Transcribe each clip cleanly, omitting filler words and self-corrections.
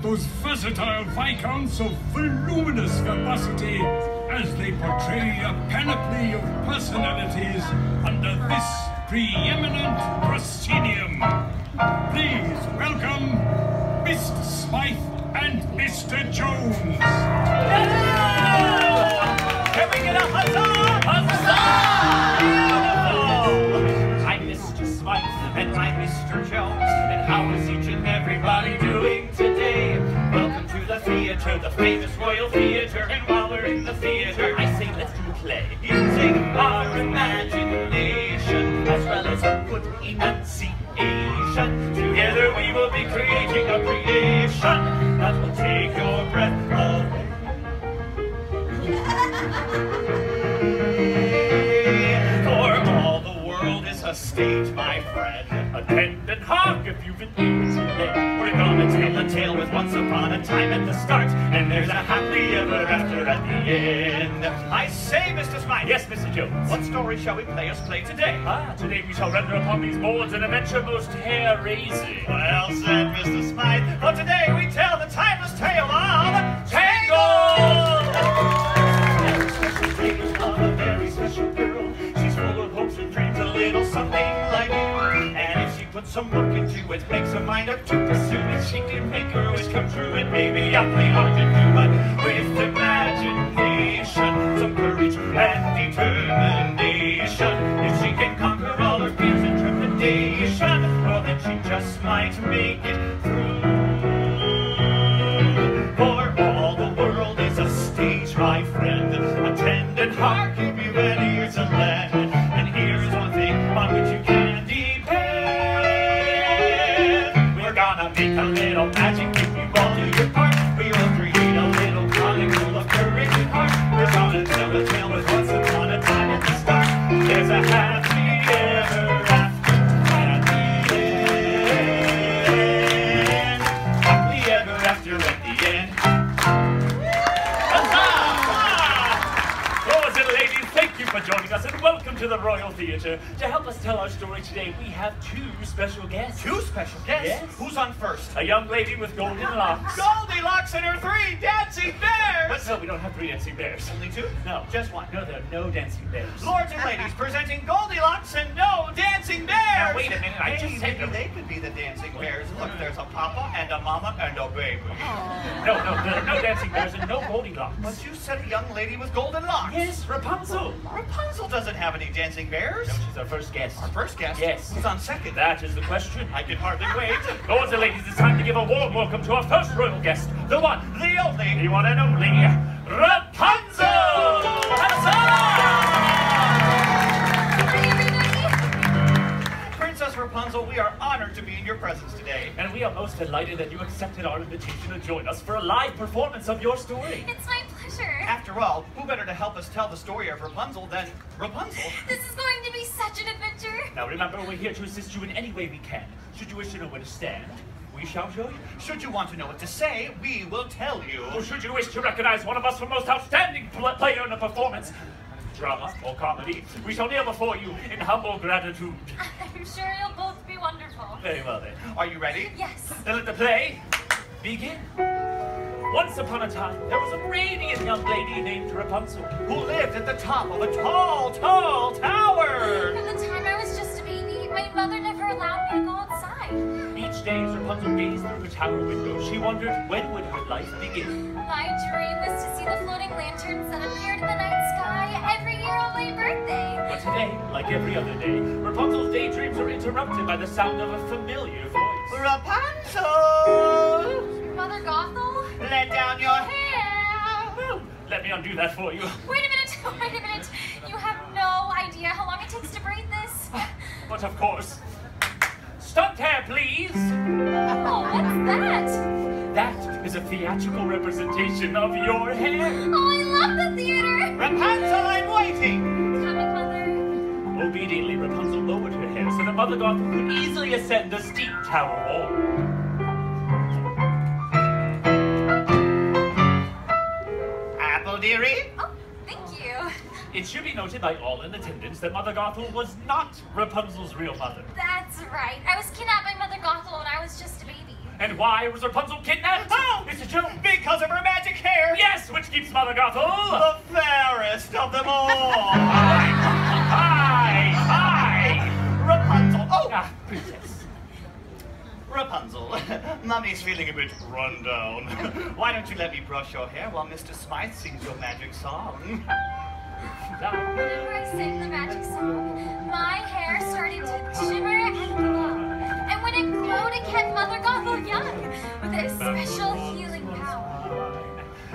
those versatile viscounts of voluminous verbosity as they portray a panoply of personalities under this preeminent proscenium. Please welcome Mr. Smythe and Mr. Jones. Can we get a huzzah? Huzzah! Beautiful! I'm Mr. Smythe and I'm Mr. Jones. And how is each and everybody doing today? Welcome to the theater, the famous Royal Theater. And while we're in the theater, I say let's do a play. Using our imagination as well as a good enunciation. Together we will be creating a creation that will take your breath away. For all the world is a stage, my friend. Attend and hark if you've an ear to lend. We're gonna tell the tale with once upon a time at the start, and there's a happily ever after at the end. I say, Mr. Smythe. Yes, Mr. Jones. What story shall we play today? Today we shall render upon these boards an adventure most hair-raising. Well said, Mr. Smythe. For today we tell the timeless tale of Tangled! Of a very special girl. She's full of hopes and dreams, a little something like you. And if she puts some work into it, makes her mind up to pursue it, she can make her wish come true. It may be awfully hard to do, but with imagination, some courage and determination, if she can conquer all her fears and trepidation, well then she just might make it through. For all the world is a stage, my friend. Attend and hark if you've an ear to lend. And here's one thing on which you can depend. We're gonna make a little magic if you all do your part. We will create a little comic full of courage and heart. We're gonna tell the tale with once upon a time at the start. There's a happy ever after at the end. Happily ever after at the end. Thank you for joining us and welcome to the Royal Theater. To help us tell our story today, we have two special guests. Two special guests? Yes. Who's on first? A young lady with golden locks. Goldilocks and her three dancing bears! But no, we don't have three dancing bears. Only two? No. Just one. No, there are no dancing bears. Lords and ladies, presenting Goldilocks and no dancing bears! Now, wait a minute, I just said maybe they could be the dancing bears. Look, there's a papa and a mama and a baby. No, there are no dancing bears and no Goldilocks. But you said a young lady with golden locks. Yes, Rapunzel. Rapunzel doesn't have any dancing bears. No, she's our first guest. Our first guest? Yes. Who's on second? That is the question. I can hardly wait. Lords and ladies, it's time to give a warm welcome to our first royal guest, the one, The only, the one and only, Rapunzel! Princess Rapunzel, we are honored to be in your presence today. And we are most delighted that you accepted our invitation to join us for a live performance of your story. It's my pleasure. After all, who better to help us tell the story of Rapunzel than Rapunzel? This is going to be such an adventure. Now remember, we're here to assist you in any way we can. Should you wish to know where to stand, we shall show you. Should you want to know what to say, we will tell you. Or should you wish to recognize one of us for most outstanding player in a performance, drama or comedy, we shall kneel before you in humble gratitude. I'm sure you'll both be wonderful. Very well then. Are you ready? Yes. Then let the play begin. Once upon a time, there was a radiant young lady named Rapunzel. Who lived at the top of a tall, tall tower. From the time I was just a baby, my mother never allowed me to go outside. Each day as Rapunzel gazed through the tower window, she wondered when would her life begin. My dream was to see the floating lanterns that appeared in the night sky every year on my birthday. But today, like every other day, Rapunzel's daydreams are interrupted by the sound of a familiar voice. Rapunzel! Mother Gothel? Let down your hair. Well, let me undo that for you. Wait a minute, wait a minute. You have no idea how long it takes to braid this. But of course. Stunt hair, please. Oh, what's that? That is a theatrical representation of your hair. Oh, I love the theater. Rapunzel, I'm waiting. Coming, Mother. Obediently, Rapunzel lowered her hair so that Mother Gothel could easily ascend the steep tower wall. Apple, dearie? Oh, thank you. It should be noted by all in attendance that Mother Gothel was not Rapunzel's real mother. That's right. I was kidnapped by Mother Gothel when I was just a baby. And why was Rapunzel kidnapped? Oh! It's a joke. Because of her magic hair! Yes, which keeps Mother Gothel. The fairest of them all! Hi! Rapunzel! Oh! Ah, princess. Rapunzel, Mummy's feeling a bit run down. Why don't you let me brush your hair while Mr. Smythe sings your magic song? Whenever I sang the magic song, my hair started to shimmer and glow. And when it glowed, it kept Mother Gothel young with a special healing power.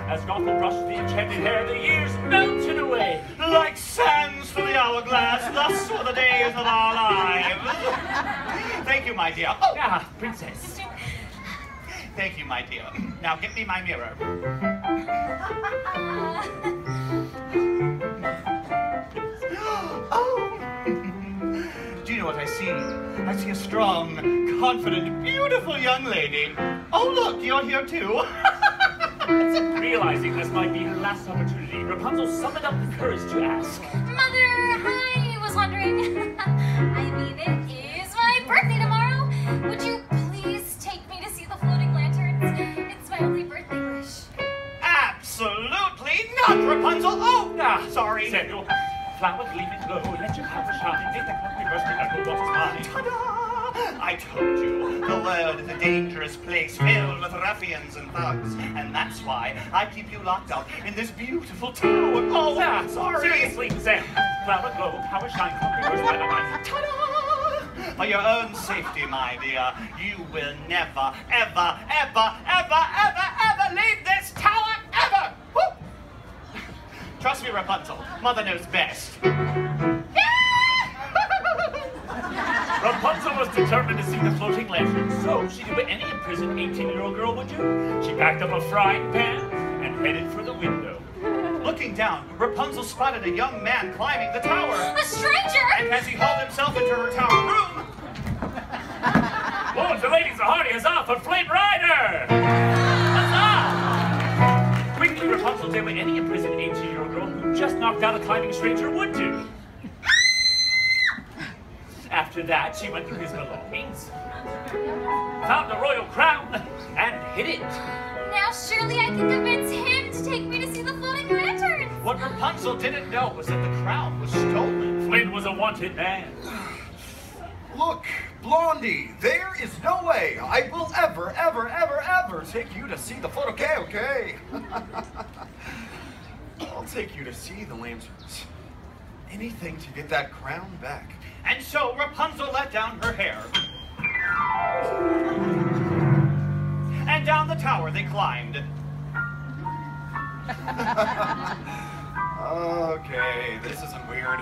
As Gothel brushed the enchanted hair, the years melted away. Like sands through the hourglass, thus were the days of our lives. Thank you, my dear. Oh, Ah, princess. thank you, my dear. Now get me my mirror. Oh. Do you know what I see? I see a strong, confident, beautiful young lady. Oh, look, you're here too. Realizing this might be her last opportunity, Rapunzel summoned up the courage to ask. Mother, I was wondering. I mean, it is my birthday tomorrow. Would you please take me to see the floating lanterns? It's my only birthday wish. Absolutely not, Rapunzel. Oh, sorry. Samuel, flower gleaming glow, let your power shine. Make that country burst and what is mine. Ta-da! I told you, the world is a dangerous place filled with ruffians and thugs. And that's why I keep you locked up in this beautiful tower. Oh, sorry. Seriously, Sam. Flower glow, power shine, country burst by the mind. Ta-da! For your own safety, my dear, you will never, ever, ever, ever, ever, ever leave this tower, ever! Woo! Trust me, Rapunzel, Mother knows best. Rapunzel was determined to see the floating lantern, so she did what any imprisoned 18-year-old girl would do. She packed up a frying pan and headed for the window. Looking down, Rapunzel spotted a young man climbing the tower. A stranger! And as he hauled himself into her tower room, Lords and ladies, a hearty huzzah for Flynn Rider! Huzzah! Quickly, Rapunzel did what any imprisoned 18-year-old girl who just knocked out a climbing stranger would do. After that, she went through his belongings, found a royal crown, and hid it. Now surely I can convince him to take me to see the floating lanterns. what Rapunzel didn't know was that the crown was stolen. Flynn was a wanted man. Look, Blondie, there is no way I will ever take you to see the photo. Okay. I'll take you to see the lanterns. Anything to get that crown back. And so Rapunzel let down her hair. And down the tower they climbed. Okay, this isn't weird.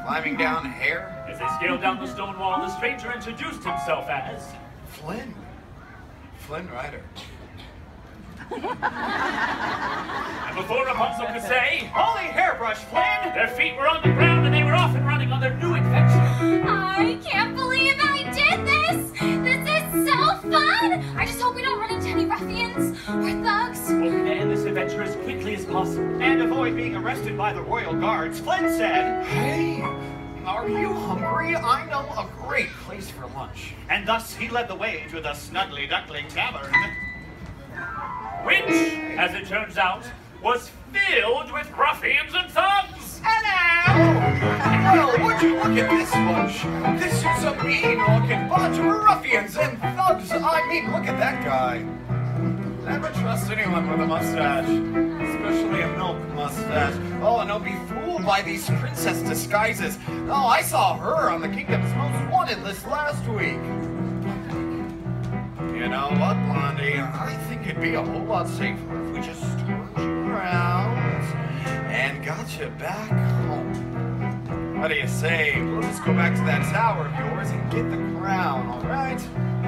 Climbing down hair? As they scaled down the stone wall, the stranger introduced himself as... Flynn Rider. And before Rapunzel could say, Holy hairbrush, Flynn! their feet were on the ground and they were off and running on their new adventure. I can't believe I did this! This is so fun! I just hope we don't run into any ruffians or thugs. We'll end this adventure as quickly as possible. And avoid being arrested by the royal guards, Flynn said. Hey, are you hungry? I know a great place for lunch. And thus he led the way to the Snuggly Duckling Tavern. Which, as it turns out, was filled with ruffians and thugs. Hello! Well, would you look at this bunch? This is a mean-looking bunch of ruffians and thugs. I mean, look at that guy. Never trust anyone with a mustache, especially a milk mustache. Oh, and don't be fooled by these princess disguises. Oh, I saw her on the Kingdom's Most Wanted list last week. You know what, Blondie? I think it'd be a whole lot safer if we just turned you around and got you back home. What do you say? We'll just go back to that tower of yours and get the crown, all right?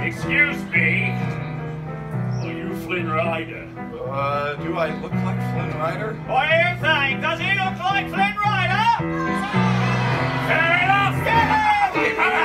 Excuse me. Are you Flynn Rider? Do I look like Flynn Rider? What do you think? Does he look like Flynn Rider? Fair enough! Yeah!